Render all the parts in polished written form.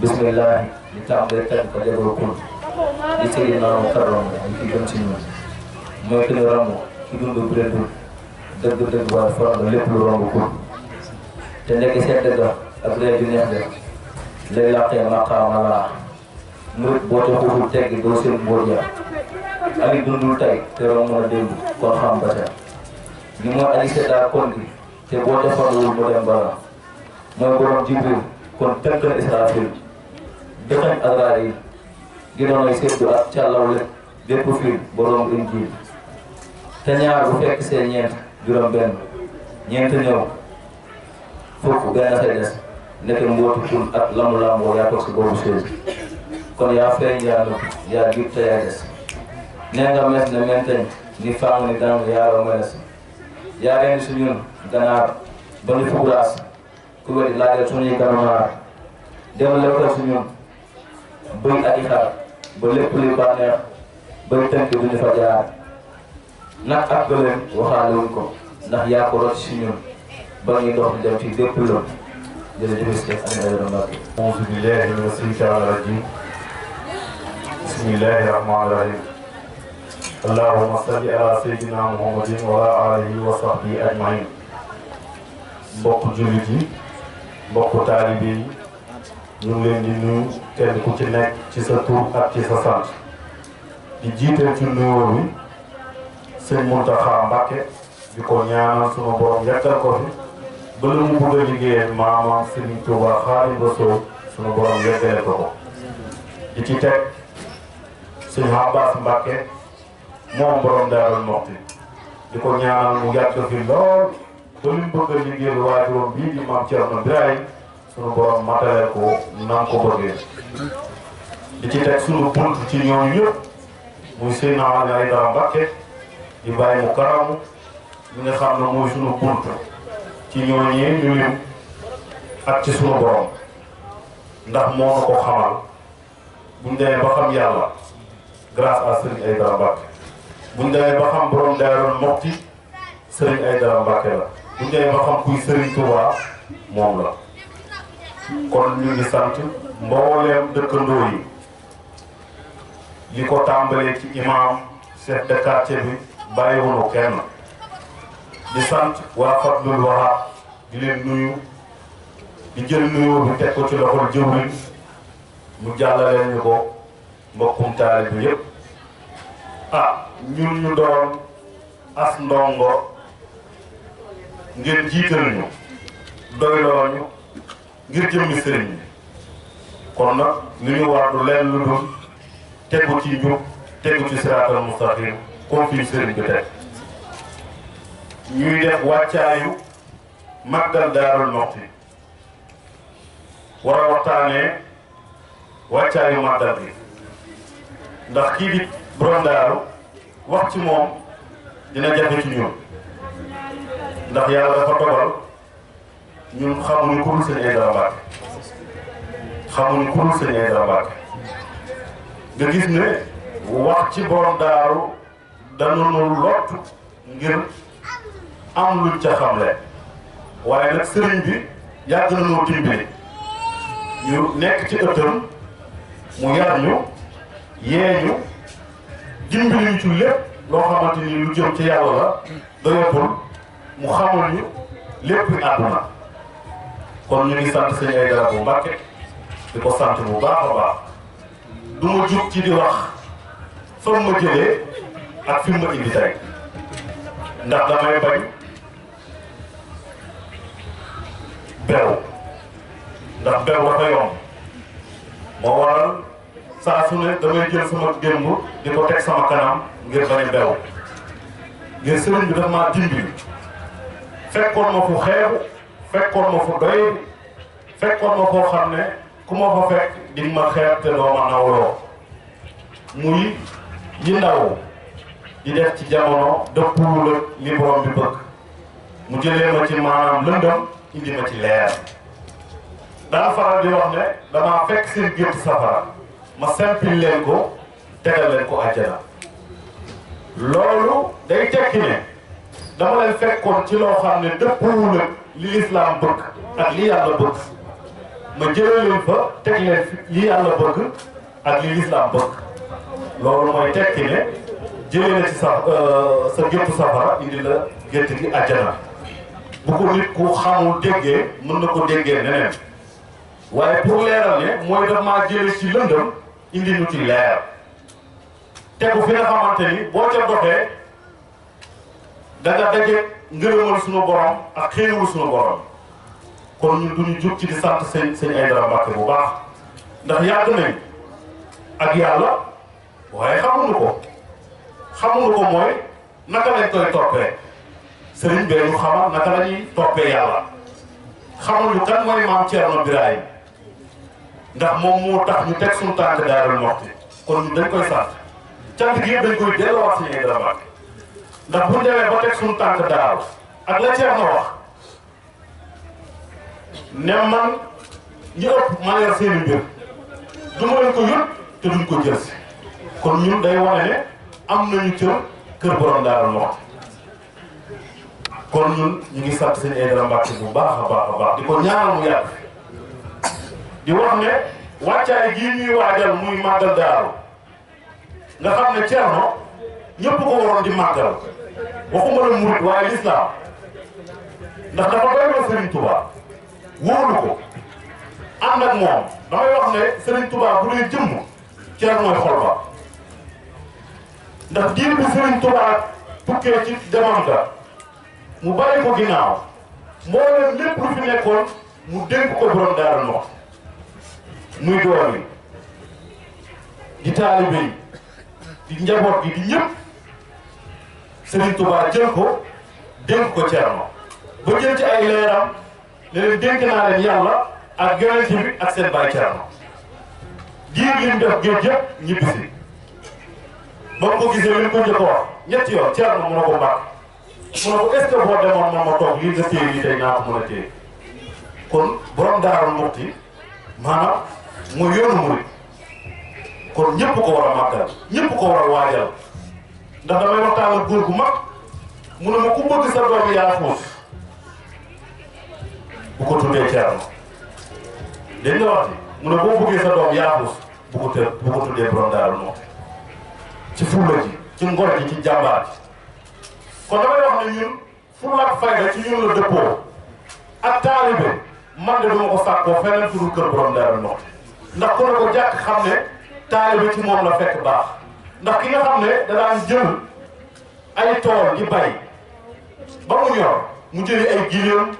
bismillah li tàmbalee tànn ko jabar kun di sëy naam karoon yi ki gën ci ñun mooy ki ñu romb ki dund bu leen dul dëgg waaye forom lépp lu romb kun te nekk sedd ga ak réew bi neex ga lay laqee maqaama laa murit boote xuuxul teggi doo seen mbóot ya ali dundul tey te romb na démb kon xam ba ca li mooy ali seddaa kon gi te boote farluwul mu dem bala mooy borom jibril kon tënk na israfil dëxañ agraar yi gi doonoy seddu ak càllaw lépp bépp fil borom injiil te ñaar bu fekk seen ñeent juróom benn ñeent ñëw fukk benn say des nekk mbootu kun ak lamu lamboo yaa toog si boobu chaise kon yaa feeñ yaa nëbb yaa jub te yaa des nee nga mes ne menteñ ni fang ni dang yaaroo meles yaa rendi su ñun ganaar ba ni fuguraas ku wedi laajal suñuy ganonaar dem lewtal su ñun bëy ak i xar ba lépp luy bànneex bay tënk duñu fa jaar nag ak gëléem waxaale wuñ ko ndax yaa ko rot si ñun ba ñuy dox di dem ci bépp lëm jërëjëf si Amina Yoro Mbacké. Auzu billahi mina shaytaani rajim. Bismillahi rahmani rahim. Allahumma salli ala sayyidina Muhammadin wa ala alihi wa sahbihi ajmain. Mbokk jullit yi mbokk taalibe yi ñu ngi leen di nuyu kenn ku ci nekk ci sa tur ak ci sa sant di jiital ci nuyoo bi sëñ Mountakha Mbacké di ko ñaanal sunu borom yàggal ko fi ba lu mu bëgg a liggéeyal maamam Serigne Touba Xaadimu Rasuul sunu borom yeggale ko ko di ci teg sëñ Abbas Mbacké moom borom Daaru Muxti di ko ñaanal mu yàgg fi lool ba lu mu bëgg a liggéeyal waajuram bii di maam Thierno Birahim sunu borom matale ko nan ko bëggee di ci teg sunu bunt ci ñooñu ñëpp muy Seydina Ali Aïdara Mbacké di bàyyi mu karamu mi nga xam ne mooy sunu bunt ci ñooñee ñu lim ak ci sunu borom ndax moo na ko xamal buñ demee ba xam yàlla grâce à Serigne Aïdara Mbacké buñ demee ba xam borom Daaru Muxti Serigne Aïdara Mbacké la buñ demee ba xam kuy Serigne Touba moom la kon ñu ngi sant mbooleem dëkkandoo yi li ko tàmbalee ci imam chef de quartier bi bàyyiwunu kenn di sant waa Fadlul Wahab di leen nuyu di jël nuyoo bi teg ko ci loxol jëwriñ mu jàllaleen ñu ko mbokkum taalibe bi yépp ñun ñu doon as ndongo ngeen jiital ñu doyloo ñu ngir jëmmi sëriñ bi kon nag li ñu war du leen lu dul tegu ci njub tegu ci siraatal mustaqim comme fi sëriñ bi teg ñuy def wàccaayu màggal Daaru Muxti war a waxtaanee wàccaayu màggal bi ndax kii di borom daaru wax ci moom dina jafe ci ñun ndax yàlla dafa dogal ñun xamuñu ku dul Sëñ Aïdara Mbacké xamuñu ku dul Sëñ Aïdara Mbacké nga gis ne wax ci borom daaru dañu lott ngir am luñ ca xamle waaye nag sëriñ bi yàgg na noo dimbali ñu nekk ci ëttam mu yar ñu yee ñu dimbali ñu ci lépp loo xamante ni lu jëm ci yàlla la doyatul mu xamul ñu lépp àdduna kon ñu ngi sant Sëñ Aïdara Mbacké di ko sant bu baax a baax du ma jug ci di wax fa ma jëlee ak fi ma indi tey ndax damay bañ beru ndax bew dafa yomb moo waral saa su ne damay jël sama démb di ko teg sama kanam ngir bañ a bew ngir sëriñ bi dafa maa dimbali fekkoon ma fu xeebu fekkoon ma fu doy fekkoon ma foo xam ne ku ma fa fekk di ma xeeb te doo ma nawloo muy yi ndaw di def ci jamono dëppul ak li borom bi bëgg mu jëlee ma ci maanaam lëndëm indi ma ci leer daan faral di wax ne damaa fekk seen gétt safara ma sempil leen ko tegal leen ko àjjana loolu day tekki ne dama leen fekkoon ci loo xam ne dëppul ak li lislaam bëgg ak li yàlla bëgg ma jëlee leen fa teg leen li yàlla bëgg ak li lislaam bëgg loolu mooy tekki ne jëlee na ci sa géttu safara indi la gétt gi àjjana bu ko nit ku xamul déggee mën na ko déggee neneen waaye pour leeral ne mooy daf maa jëlee ci lëndëm indi ñu ci leer tegu fi nga xamante ni boo ca doxee da nga daje ngërëmal sunu borom ak xéewul sunu borom kon ñun duñu jug ci di sant sëñ Aïdara Mbacke bu baax ndax yàgg nañ ak yàlla waaye xamuñu ko mooy naka lañ koy toppee sëriñ bee ñu xamal naka la ñuy toppee yàlla xamuñu kan mooy maam Thierno Birahim ndax moom moo tax ñu teg suñu tànk Daarul Muxti kon ñu dañ koy sant cant gi yëpp dañ koy delloowaat sëñ Aïdara Mbacke ndax bu ñu demee ba teg suñu tànk daaru ak la Thierno wax ne man ñi ëpp maa yor seeni mbir du ma leen ko yëpp te duñ ko jël si kon ñun day wane ne am nañu kër borom Daarul Muxti kon ñun ñu ngi sant sëñ Aïdara Mbacke bu baax a baax di ko ñaanal mu yàgg di wax ne wàccaay gii ñuy waajal muy màggal daaru nga xam ne Thierno ñëpp ko waroon di màggal waxuma la murit waaye lislaam ndax dafa doyloo Serigne Touba wóolu ko ànd ak moom damay wax ne Serigne Touba bu dee jëmm Thierno mooy xol ba ndax diir bi Serigne Touba tukkee ci demam ga mu bàyyi ko ginnaaw mbooleem lépp lu fi nekkoon mu dénk ko borom Daarul Muxti muy doom yi di taalibe yi di njaboot gi di ñëpp Serigne Touba jël ko dénk ko Thierno ba jël ci ay leeram ne leen dénk naa leen yàlla ak yonent bi ak seen baay Thierno diir li mu def géej yëpp ñibbisi ba mu ko gisee li mu ko njëkk a wax ñetti yoon Thierno mun na ko mbàkk mun na ko est-ce que boo demoon man ma toog lii nga téye lii tey naa ko mën a téye kon borom Daarul Muxti maanaam mooy yoonu murit kon ñëpp ko war a màggal ñëpp ko war a waajal ndax damay waxtaan ak góor gu mag mu ne ma ku bëgg sa doom yaa fuus bu ko tuddee Thierno dégg nga wax mu ne boo bëggee sa doom yaa fuus bu ko tuddee borom Daarul Muxti ci fulla ji ci ngor ji ci jàmbaar ji kon damay wax ne ñun fulla ak fayda ci ñun la dëppoo ak taalibe man de duma ko sàkkoo feneen fu dul kër borom Daarul Muxti ndax ku ne ko jàkk xam ne taalibe ci moom la fekk baax ndax ki nga xam ne da daan jël ay tool di bay ba mu ñor mu jëli ay giléem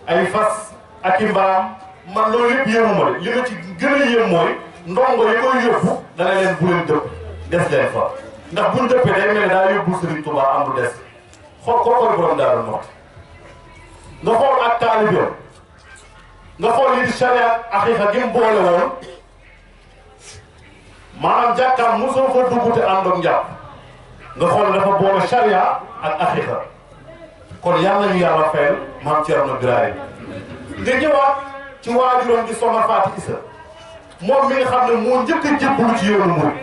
ay fas ak i mbaam man loolu yëpp yéemuma de li ma ci gën a yéem mooy ndongo yi koy yóbbu dana leen bu leen dëpp des leen fa ndax buñ dëppee day mel ne daa yóbbu Serigne Touba am lu des xool ko koy borom Daarul Muxti nga xool ak taalibe nga xool li di charia aqiqa gi mu boole woon maanaam jàkkaam mosoo fa dugg te àndoog njàpp nga xool dafa boole charia ak aqiqa kon yàlla nañu yàlla fayal maam Thierno Birahim nga ñëwaat ci waajuram di Soxna Faati Isa moom mi nga xam ne moo njëkk a jébbalu ci yoonu murid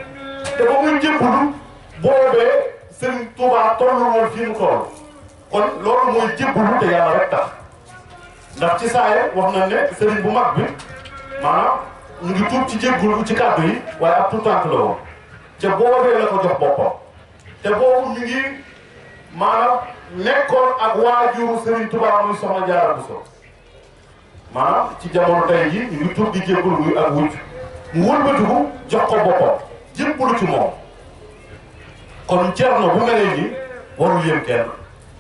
te ba muy jébbalu boobee Serigne Touba tollu woon fii mu toll kon loolu mooy jébbalu te yàlla rek tax ndax ci saaye wax nañ ne Serigne bu mag bi maanaam ñu ngi tuub ci jébbalu ci kàddu yi waaye ab tout tànk la woon te boobee la ko jox boppam te boobu ñu ngi maanaam nekkoon ak waajuru Serigne Touba muy Soxna Jaara Buso maanaam ci jamono tey jii ñu ngi tuub di jébbalu muy ak wujj mu wëlbatiku jox ko boppam jébbalu ci moom kon Thierno bu mel nii warul yéem kenn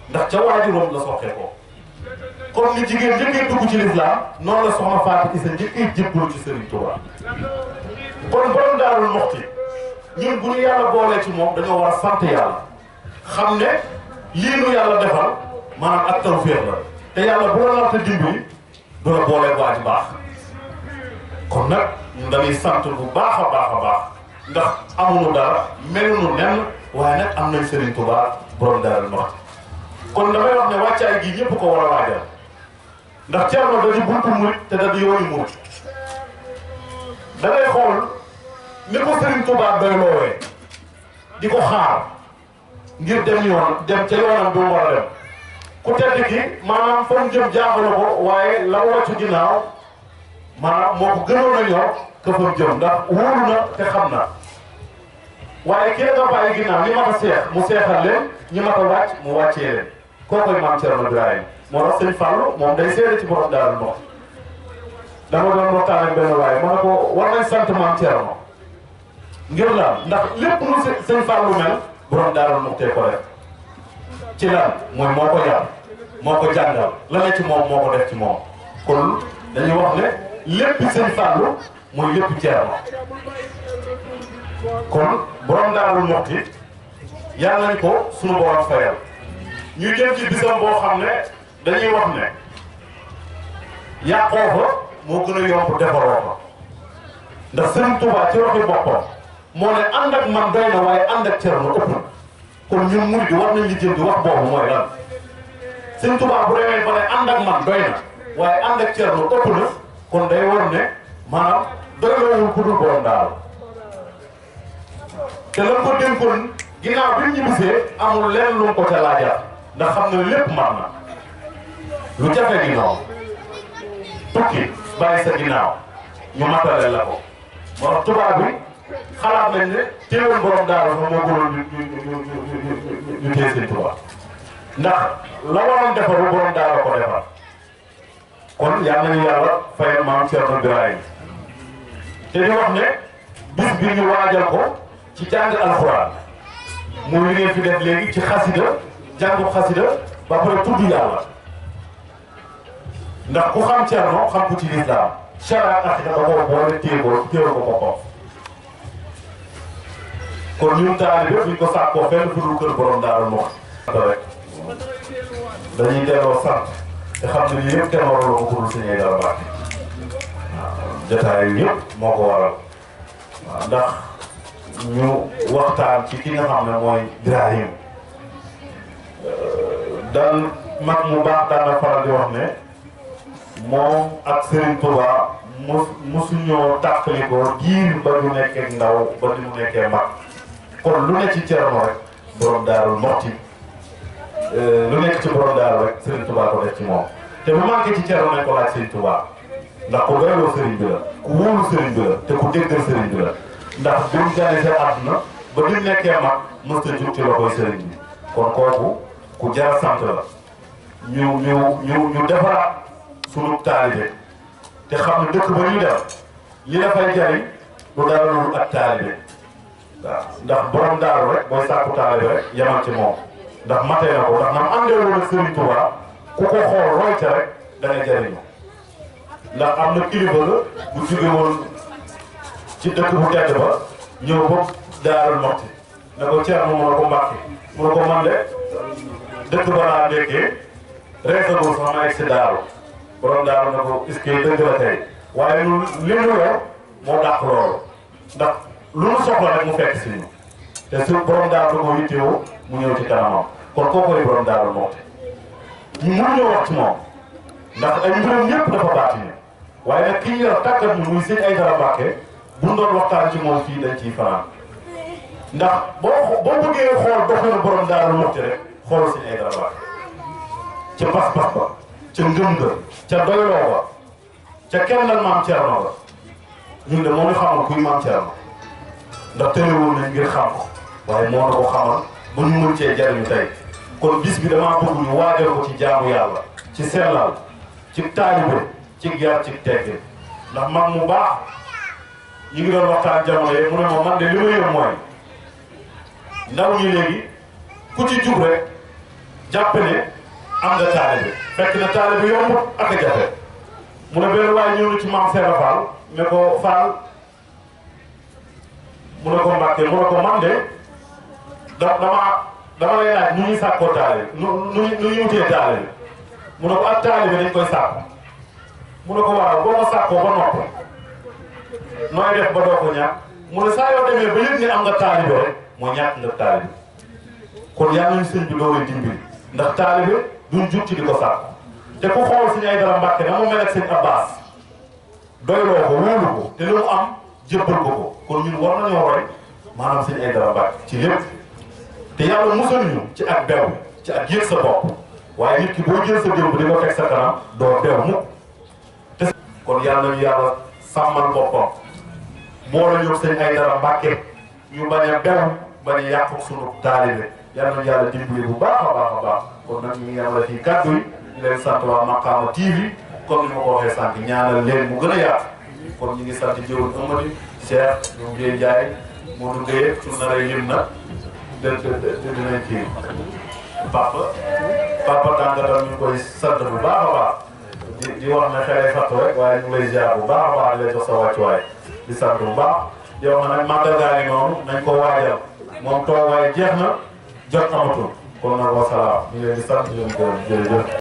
ndax ca waajuram la soxee ko comme ni jigéen njëkkee dugg ci lislaam noonu la soxna Fatou Issa njëkkee jébbalu ci Serigne Touba kon borom Daaru Muxti ñun bu ñu yàlla boolee ci moom dañoo war a sant yàlla xam ne lii nu yàlla defal maanaam ak tawfeex la te yàlla bu la nar te dimbali du la boolee waa ji baax kon nag ñun dañuy sant bu baax a baax a baax ndax amuñu dara meluñu nenn waaye nag am nañ Serigne Touba borom Daaru Muxti kon damay wax ne wàccaay gi ñëpp ko war a waajal ndax Thierno da di buntu murit te da di yoonu murit da ngay xool ni ko Serigne Touba doy loowee di ko xaar ngir dem dem ca yoonam bi mu war a dem ku tedd ki maanaam fa mu jëm jaaxalu ko waaye la wàccu ginnaaw maanaam moo ko gënoon a ñor que fa mu jëm ndax wóolu na te xam na waaye ki nga bàyyi ginnaaw ñi mat a seex mu seexal leen ñi mat a wàcc mu wàccee leen kookoy maam Thierno Birahim moo tax sëñ Fallou moom day seede ci borom Daaru Muxti dama doon waxtaan ak benn waaye ma ne ko war nañ sant maam Thierno ngir lan ndax lépp lu sëñ Fallou mel borom Daaru Muxti ko def ci lan mooy moo ko yar moo ko jàngal la ne ci moom moo ko def ci moom kon dañuy wax ne lépp sëñ Fallou mooy lépp Thierno kon borom Daaru Muxti yàlla nañ ko sunu borom fayal ñu jëm ci bisam boo xam ne dañuy wax ne yàqoo fa moo gën a yomb defaroo fa ndax Serigne Touba ci waxi boppam moo ne ànd ak man doy na waaye ànd ak Thierno ëpp na kon ñun murid di war nañ li jëm di wax boobu mooy lan Serigne Touba bu demee ba ne ànd ak man doy na waaye ànd ak Thierno ëpp na kon day war ne maanaam doyloowul ku dul borom Daaru te lan ko dénkoon ginnaaw bi ñu ñibbisee amul lenn lu mu ko ca laajaat ndax xam ne lépp mat na lu jafe ginnaaw tukki bàyyi sa ginnaaw ñu matale la ko moo tax tubaab bi xalaat nañ ne teewoon borom Daaru fa moo gënoon ñu téye seen tubaab ndax la waroon defaru borom Daaru ko defar kon yal nañu yàlla fayal maam Thierno Birahim te di wax ne bis bi ñu waajal ko ci jàng alxuraan muy li ngeen fi def léegi ci xasida jàngu xasida ba pare tudd yàlla ndax ku xam Thierno xam ko ci lislaam chara ak da ko boole téewal ko boppam kon ñun taalibe buñ ko sàkkoo fenn fu dul kër borom Daaru Muxti rek dañuy delloo sant te xam ne lii yëpp kenn waraloo ko pour suñuy dara baax waaw jotaay yi yëpp moo ko waral waaw ndax ñu waxtaan ci ki nga xam ne mooy Birahim daan mag mu baax daan na faral di wax ne moom ak Serigne Touba mosuñoo tàqalikoo giir ba ñu nekkee ndaw ba ni mu nekkee mag kon lu nekk ci Thierno rek borom Daaru Muxti lu nekk ci borom Daaru rek Serigne Touba ko def ci moom te bu manqué ci Thierno nañ ko laaj Serigne Touba ndax ku doyloo Serigne bi la ku wóolu Serigne bi la te ku déggal Serigne bi la ndax bi mu gane seen àdduna ba ni mu nekkee mag mës ta jug ci loxoy Serigne bi kon kooku ku jar sant la ñu defaraat sunu taalibe te xam ne dëkk ba ñu def li dafay jariñ lu dara lu ak taalibe waaw ndax borom Daaru rek booy sàkku taalibe rek yemal ci moom ndax matee na ko ndax nam àndee woon ak Serigne Touba ku ko xool roy ca rek da nga jariñu ndax am na kilifa la bu jóge woon ci dëkk bu tedd ba ñëw ba Daaru Muxti ne ko Thierno mu ne ko Mbàkke mu ne ko man de dëkk ba laa nekkee reesagul sax ma egg si Daaru borom Daaru na ko est-ce que dëgg la tey waaye lu li mu yor moo dàq loolu ndax lu mu soxla rek mu fekk si ñu te su borom Daaru da ko yittewoo mu ñëw ci kanamam kon kooku di borom Daaru Muxti ñu mënuñoo wax ci moom ndax ay mbiram ñëpp dafa baati ne waaye nag ki ñu yor tàggat ñu muy sëñ Aïdara Mbàkke buñ doon waxtaan ci moom fii dañ ciy fanaan ndax boo bëggee xool doxinu borom Daaru Muxti rek xool sëñ Aïdara Mbàkke ca pas-pas ba ca ngëm ga ca doyloo ba ca kennal maam Thierno ba ñun de moo ñu xamal kuy maam Thierno ndax tërewoon nañ ngir xam ko waaye moo na ko xamal ba ñu mën cee jariñu tey kon bis bi damaa bëgg ñu waajal ko ci jaamu yàlla ci sellal ci taalibe ci yar ci teggin ndax mag mu baax ñu ngi doon waxtaan jamono yi mu ne ma man de li ma yëm mooy ndaw ñi léegi ku ci jub rek jàpp ne am nga taalibe fekk na taalibe yomb ak a jafe mu ne benn waaye ñëw na ci maam Seera Fall ne ko Fall mu ne ko Mbàkke mu ne ko man de dama lay laaj nu ñuy sàkkoo taalibe nu ñuy wutee taalibe mu ne ko ak taalibe dañ koy sàkk mu ne ko waaw boo ko sàkkoo ba noppi nooy def ba doo ko ñàkk mu ne saa yoo demee ba yëg ne am nga taalibe rek mooy ñàkk nga taalibe kon yàlla nañu sëñ bi loolu dimbali ndax taalibe duñ jug ci di ko sàkk te ku xool Sëñ Aydara Mbàkke na mu mel ak Sëñ Abbas doyloo ko wóolu ko te lu mu am jébbal ko kon ñun war nañoo roy maanaam Sëñ Aydara Mbàkke ci lépp te yàlla musal ñu ci ak bew ci ak yëg sa bopp waaye nit ki boo jël sa démb di ko teg sa kanam doo bew mukk te kon yàlla nañu yàlla sàmmal boppam boole ñu Sëñ Aydara Mbàkke ñu bañ a bew bañ a yàq sunu taalibe yàlla nañu yàlla dimbali bu baax a baax a baax kon nag ñu ngi yàlla fii kàddu yi di leen sant waa Maqaama TV comme ni ma ko waxee sànq ñaanal leen mu gën a yaatu kon ñu ngi sant jëwul Amady Cheikh ñoom Guèye Ndiaye Modou Guèye su naree lim na dinañ kii papa tàngatal ñu koy sant bu baax a baax di wax ne xëy fattu rek waaye ñu ngi lay ziar bu baax a baax di lay jox sa wàccuwaay di sant bu baax di wax ne nag màggal gaa ngi noonu nañ ko waajal moom toogaay jeex na jot amatul kon nag wasalaam ñu ngi leen di sant di leen gërëm jërëjëf